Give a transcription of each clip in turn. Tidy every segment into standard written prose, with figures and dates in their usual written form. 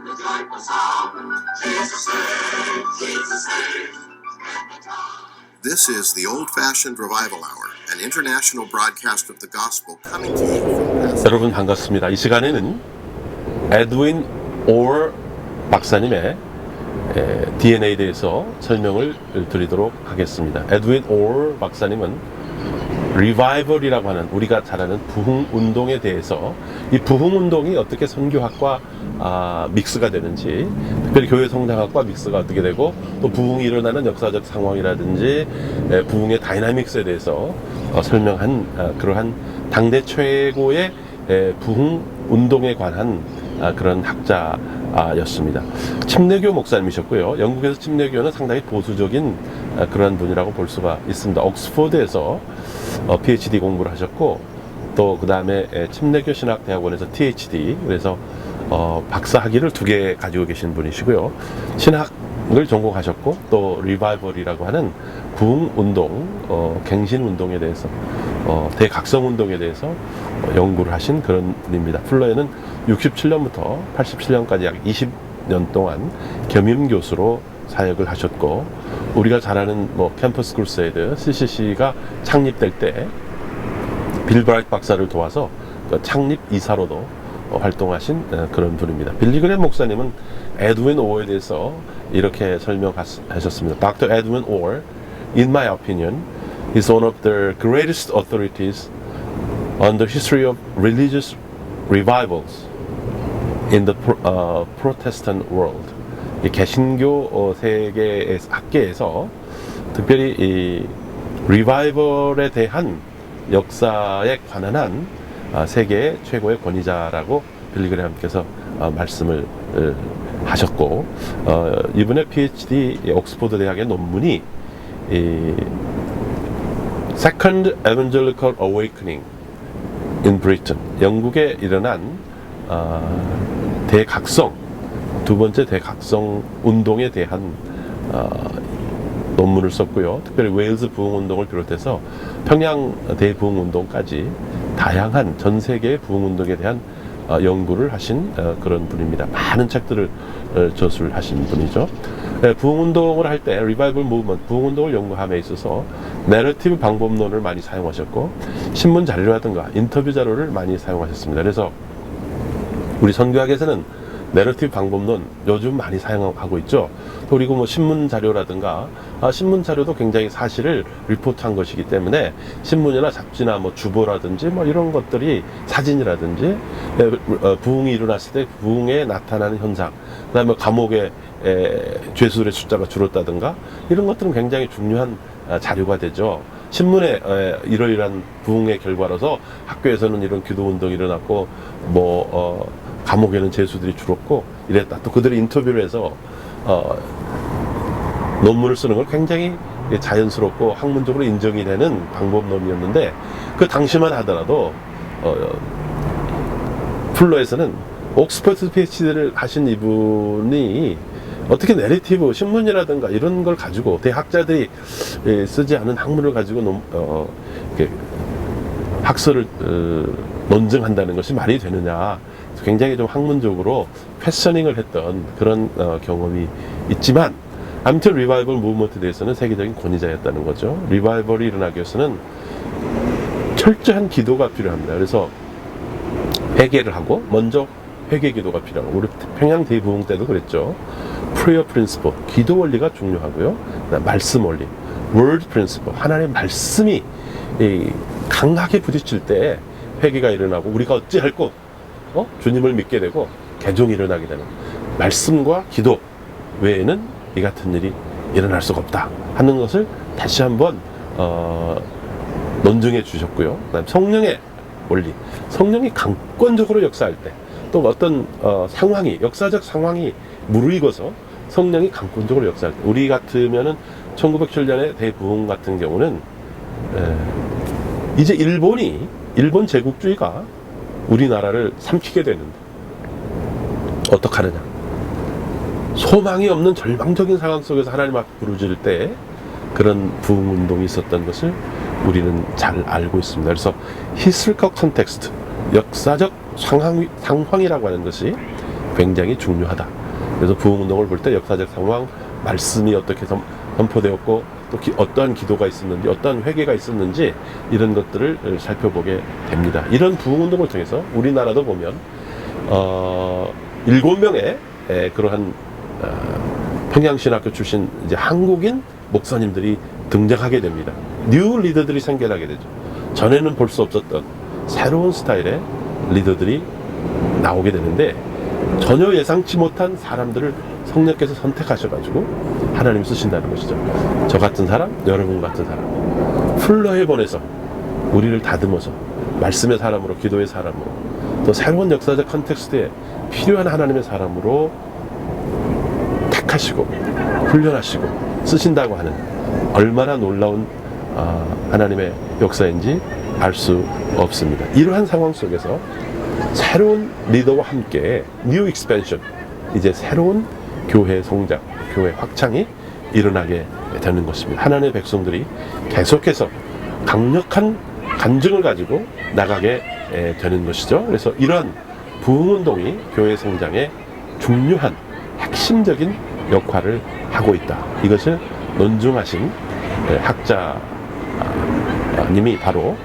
the joyful sound, Jesus name, Jesus name. This is the Old-Fashioned Revival Hour, an international broadcast of the gospel coming to you from 여러분 반갑습니다. 이 시간에는 에드윈 올 박사님의 DNA에 대해서 설명을 드리도록 하겠습니다. 에드윈 올 박사님은 리바이벌이라고 하는 우리가 잘 아는 부흥운동에 대해서 이 부흥운동이 어떻게 선교학과 믹스가 되는지, 특별히 교회 성장학과 믹스가 어떻게 되고, 또 부흥이 일어나는 역사적 상황이라든지 부흥의 다이나믹스에 대해서 설명한 그러한 당대 최고의 부흥운동에 관한 그런 학자였습니다. 침례교 목사님이셨고요. 영국에서 침례교는 상당히 보수적인 그런 분이라고 볼 수가 있습니다. 옥스퍼드에서 PhD 공부를 하셨고, 또 그 다음에 침례교 신학대학원에서 THD, 그래서 박사 학위를 2개 가지고 계신 분이시고요. 신학을 전공하셨고, 또 리바이벌이라고 하는 부흥운동, 갱신운동에 대해서, 대각성운동에 대해서 연구를 하신 그런 분입니다. 플러에는 67년부터 87년까지 약 20년 동안 겸임교수로 사역을 하셨고, 우리가 잘 아는 캠퍼스 크루세이드 CCC가 창립될 때 빌 브라이트 박사를 도와서 창립 이사로도 활동하신 그런 분입니다. 빌리 그램 목사님은 에드윈 올에 대해서 이렇게 설명하셨습니다. Dr. Edwin Orr, in my opinion, is one of the greatest authorities on the history of religious revivals in the Protestant world. 이 개신교 세계의 학계에서 특별히 이 리바이벌에 대한 역사에 관한 한 세계의 최고의 권위자라고 빌리 그레함께서 말씀을 하셨고, 이분의 PhD 옥스퍼드 대학의 논문이 Second Evangelical Awakening in Britain, 영국에 일어난 대각성, 두 번째 대각성 운동에 대한 논문을 썼고요. 특별히 웨일즈 부흥운동을 비롯해서 평양 대부흥운동까지 다양한 전 세계의 부흥운동에 대한 연구를 하신 그런 분입니다. 많은 책들을 저술하신 분이죠. 부흥운동을 할 때 리바이벌 무브먼트, 부흥운동을 연구함에 있어서 내러티브 방법론을 많이 사용하셨고, 신문 자료라든가 인터뷰 자료를 많이 사용하셨습니다. 그래서 우리 선교학에서는 내러티브 방법론 요즘 많이 사용하고 있죠. 그리고 신문 자료라든가, 신문 자료도 굉장히 사실을 리포트한 것이기 때문에 신문이나 잡지나 주보라든지 이런 것들이, 사진이라든지 부흥이 일어났을 때 부흥에 나타나는 현상, 그 다음에 감옥에 죄수들의 숫자가 줄었다든가, 이런 것들은 굉장히 중요한 자료가 되죠. 신문에 이러이러한 부흥의 결과로서 학교에서는 이런 기도운동이 일어났고, 감옥에는 죄수들이 줄었고 이랬다. 또 그들이 인터뷰를 해서 논문을 쓰는 걸 굉장히 자연스럽고 학문적으로 인정이 되는 방법론이었는데, 그 당시만 하더라도 플러에서는 옥스퍼드 PhD를 하신 이분이 어떻게 내러티브, 신문이라든가 이런 걸 가지고 대학자들이 쓰지 않은 학문을 가지고 학설을 논증한다는 것이 말이 되느냐. 굉장히 좀 학문적으로 패셔닝을 했던 그런 경험이 있지만, 아무튼 리바이벌 무브먼트에 대해서는 세계적인 권위자였다는 거죠. 리바이벌이 일어나기 위해서는 철저한 기도가 필요합니다. 그래서 회개를 하고, 먼저 회개 기도가 필요하고, 우리 평양 대부흥 때도 그랬죠. Prayer principle, 기도 원리가 중요하고요. 말씀 원리, word principle, 하나님의 말씀이 강하게 부딪힐 때 회개가 일어나고, 우리가 어찌할 것, 주님을 믿게 되고 개종이 일어나게 되는, 말씀과 기도 외에는 이 같은 일이 일어날 수가 없다 하는 것을 다시 한번 논증해 주셨고요. 그다음 성령의 원리, 성령이 강권적으로 역사할 때, 또 어떤 상황이, 역사적 상황이 무르익어서 성령이 강권적으로 역사할 때, 우리 같으면은 1907년의 대부흥 같은 경우는 이제 일본 제국주의가 우리나라를 삼키게 되는데 어떡하느냐. 소망이 없는 절망적인 상황 속에서 하나님 앞에 부르짖을 때 그런 부흥운동이 있었던 것을 우리는 잘 알고 있습니다. 그래서 historical context, 역사적 상황이라고 하는 것이 굉장히 중요하다. 그래서 부흥운동을 볼 때 역사적 상황, 말씀이 어떻게 선포되었고 또 어떠한 기도가 있었는지, 어떠한 회개가 있었는지 이런 것들을 살펴보게 됩니다. 이런 부흥운동을 통해서 우리나라도 보면 7명의 그러한 평양신학교 출신 이제 한국인 목사님들이 등장하게 됩니다. 뉴 리더들이 생겨나게 되죠. 전에는 볼 수 없었던 새로운 스타일의 리더들이 나오게 되는데 전혀 예상치 못한 사람들을 성령께서 선택하셔가지고 하나님 쓰신다는 것이죠. 저 같은 사람, 여러분 같은 사람 풀러해 보내서 우리를 다듬어서 말씀의 사람으로, 기도의 사람으로, 또 새로운 역사적 컨텍스트에 필요한 하나님의 사람으로 택하시고 훈련하시고 쓰신다고 하는 얼마나 놀라운 하나님의 역사인지 알 수 없습니다. 이러한 상황 속에서 새로운 리더와 함께 뉴 익스펜션, 이제 새로운 교회 성장, 교회 확장이 일어나게 되는 것입니다. 하나님의 백성들이 계속해서 강력한 간증을 가지고 나가게 되는 것이죠. 그래서 이러한 부흥운동이 교회 성장에 중요한 핵심적인 역할을 하고 있다. 이것을 논증하신 학자님이 바로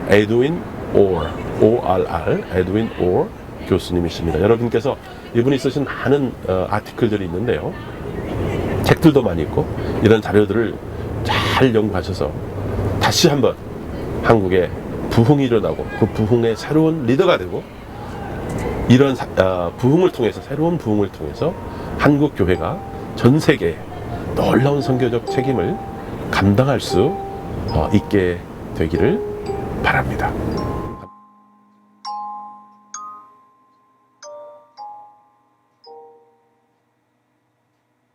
에드윈 오어, ORR, 에드윈 오어 교수님이십니다. 여러분께서 이분이 쓰신 많은 아티클들이 있는데요. 책들도 많이 있고 이런 자료들을 잘 연구하셔서 다시 한번 한국에 부흥이 일어나고 그 부흥의 새로운 리더가 되고 이런 부흥을 통해서, 새로운 부흥을 통해서 한국 교회가 전 세계에 놀라운 선교적 책임을 감당할 수 있게 되기를 바랍니다.